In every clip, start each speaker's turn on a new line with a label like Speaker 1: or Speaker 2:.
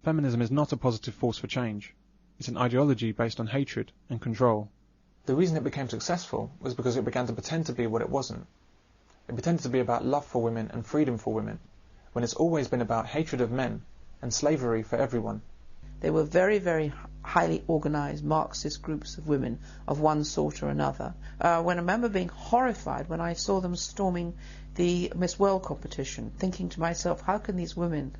Speaker 1: Feminism is not a positive force for change. It's an ideology based on hatred and control.
Speaker 2: The reason it became successful was because it began to pretend to be what it wasn't. It pretended to be about love for women and freedom for women, when it's always been about hatred of men and slavery for everyone.
Speaker 3: They were very, very highly organised Marxist groups of women of one sort or another. When I remember being horrified when I saw them storming the Miss World competition, thinking to myself, how can these women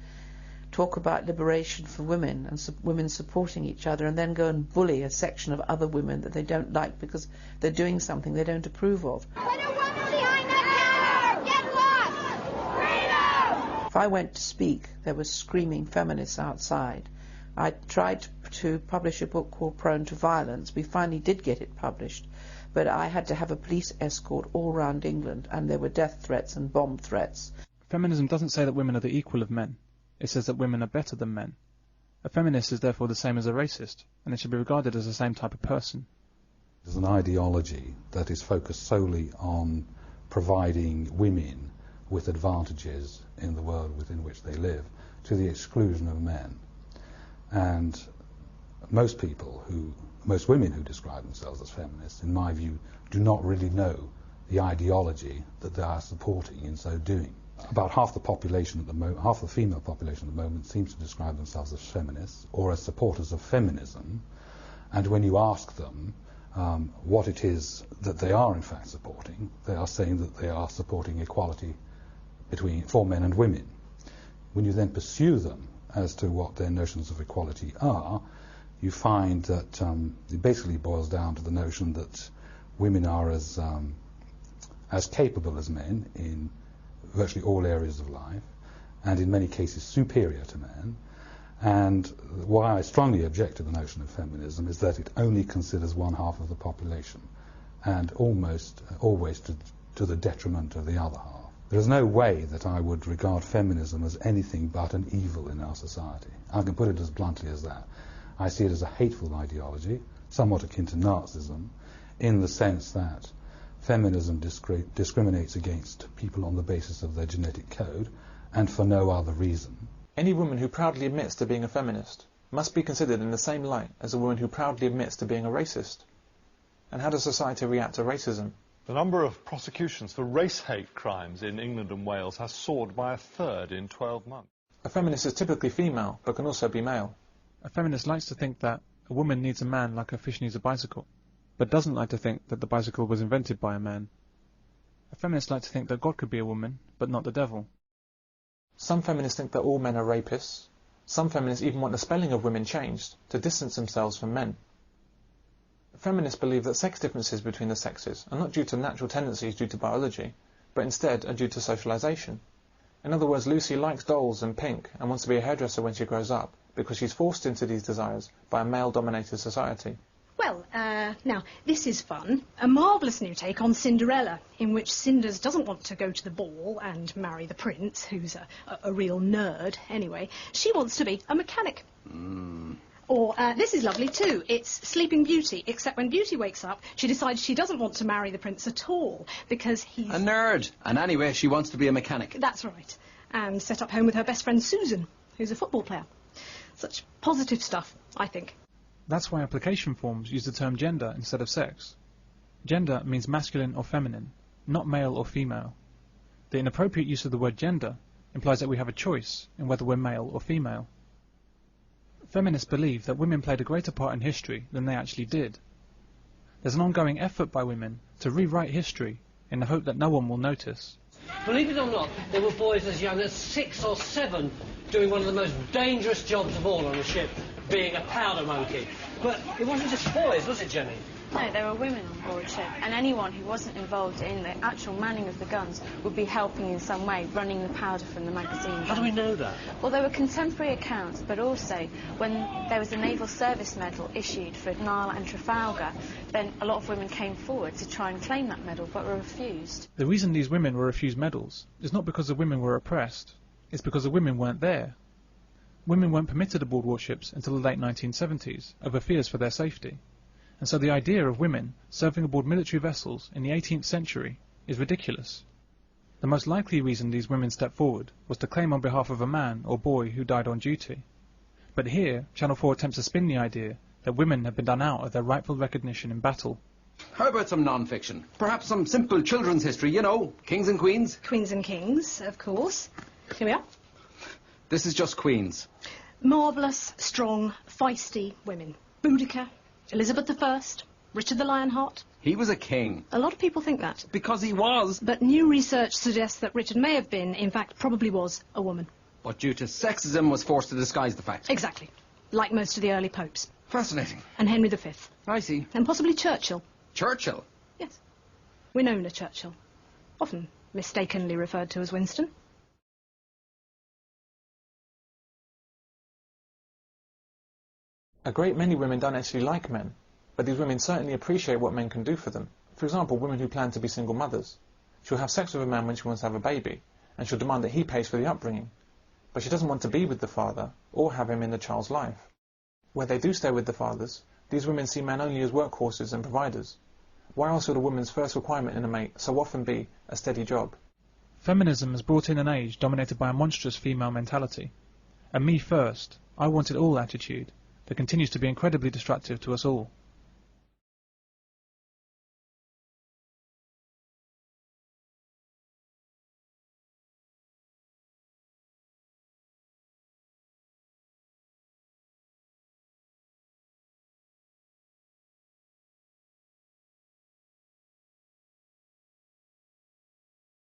Speaker 3: talk about liberation for women and women supporting each other and then go and bully a section of other women that they don't like because they're doing something they don't approve of.
Speaker 4: Put a woman behind that counter! Get lost! Freedom!
Speaker 3: If I went to speak, there were screaming feminists outside. I tried to publish a book called Prone to Violence. We finally did get it published, but I had to have a police escort all round England, and there were death threats and bomb threats.
Speaker 1: Feminism doesn't say that women are the equal of men. It says that women are better than men. A feminist is therefore the same as a racist, and it should be regarded as the same type of person.
Speaker 5: It's an ideology that is focused solely on providing women with advantages in the world within which they live, to the exclusion of men. And most women who describe themselves as feminists, in my view, do not really know the ideology that they are supporting in so doing. About half the population at the moment, half the female population at the moment, seems to describe themselves as feminists or as supporters of feminism. And when you ask them what it is that they are in fact supporting, they are saying that they are supporting equality for men and women. When you then pursue them as to what their notions of equality are, you find that it basically boils down to the notion that women are as capable as men in virtually all areas of life, and in many cases superior to men. And why I strongly object to the notion of feminism is that it only considers one half of the population, and almost always to the detriment of the other half. There is no way that I would regard feminism as anything but an evil in our society. I can put it as bluntly as that. I see it as a hateful ideology, somewhat akin to Nazism, in the sense that feminism discriminates against people on the basis of their genetic code, and for no other reason.
Speaker 2: Any woman who proudly admits to being a feminist must be considered in the same light as a woman who proudly admits to being a racist. And how does society react to racism?
Speaker 6: The number of prosecutions for race hate crimes in England and Wales has soared by 1/3 in 12 months.
Speaker 2: A feminist is typically female, but can also be male.
Speaker 1: A feminist likes to think that a woman needs a man like a fish needs a bicycle, but doesn't like to think that the bicycle was invented by a man. A feminist likes to think that God could be a woman, but not the devil.
Speaker 2: Some feminists think that all men are rapists. Some feminists even want the spelling of women changed to distance themselves from men. Feminists believe that sex differences between the sexes are not due to natural tendencies due to biology, but instead are due to socialization. In other words, Lucy likes dolls and pink and wants to be a hairdresser when she grows up because she's forced into these desires by a male-dominated society.
Speaker 7: Well, now, this is fun. A marvellous new take on Cinderella, in which Cinders doesn't want to go to the ball and marry the prince, who's a real nerd, anyway. She wants to be a mechanic. Or, this is lovely too. It's Sleeping Beauty, except when Beauty wakes up, she decides she doesn't want to marry the prince at all, because he's...
Speaker 8: a nerd! And anyway, she wants to be a mechanic.
Speaker 7: That's right. And set up home with her best friend Susan, who's a football player. Such positive stuff, I think.
Speaker 1: That's why application forms use the term gender instead of sex. Gender means masculine or feminine, not male or female. The inappropriate use of the word gender implies that we have a choice in whether we're male or female. Feminists believe that women played a greater part in history than they actually did. There's an ongoing effort by women to rewrite history in the hope that no one will notice.
Speaker 9: Believe it or not, there were boys as young as 6 or 7 doing one of the most dangerous jobs of all on a ship, being a powder monkey. But it wasn't just boys, was it, Jenny?
Speaker 10: No, there were women on board ship, and anyone who wasn't involved in the actual manning of the guns would be helping in some way, running the powder from the magazine.
Speaker 9: How do we know that?
Speaker 10: Well, there were contemporary accounts, but also when there was a Naval Service Medal issued for Nile and Trafalgar, then a lot of women came forward to try and claim that medal, but were refused.
Speaker 1: The reason these women were refused medals is not because the women were oppressed, it's because the women weren't there. Women weren't permitted aboard warships until the late 1970s, over fears for their safety. And so the idea of women serving aboard military vessels in the 18th century is ridiculous. The most likely reason these women stepped forward was to claim on behalf of a man or boy who died on duty. But here, Channel 4 attempts to spin the idea that women have been done out of their rightful recognition in battle.
Speaker 8: How about some non-fiction? Perhaps some simple children's history, you know, kings and queens?
Speaker 7: Queens and kings, of course. Here we are.
Speaker 8: This is just queens.
Speaker 7: Marvellous, strong, feisty women. Boudica, Elizabeth I, Richard the Lionheart.
Speaker 8: He was a king.
Speaker 7: A lot of people think that.
Speaker 8: Because he was.
Speaker 7: But new research suggests that Richard may have been, in fact, probably was, a woman.
Speaker 8: But due to sexism was forced to disguise the fact.
Speaker 7: Exactly. Like most of the early popes.
Speaker 8: Fascinating.
Speaker 7: And Henry V.
Speaker 8: I see.
Speaker 7: And possibly Churchill.
Speaker 8: Churchill?
Speaker 7: Yes. Winona Churchill. Often mistakenly referred to as Winston.
Speaker 2: A great many women don't actually like men, but these women certainly appreciate what men can do for them. For example, women who plan to be single mothers. She'll have sex with a man when she wants to have a baby, and she'll demand that he pays for the upbringing. But she doesn't want to be with the father, or have him in the child's life. Where they do stay with the fathers, these women see men only as workhorses and providers. Why else would a woman's first requirement in a mate so often be a steady job?
Speaker 1: Feminism has brought in an age dominated by a monstrous female mentality. A me first, I want it all attitude that continues to be incredibly destructive to us all.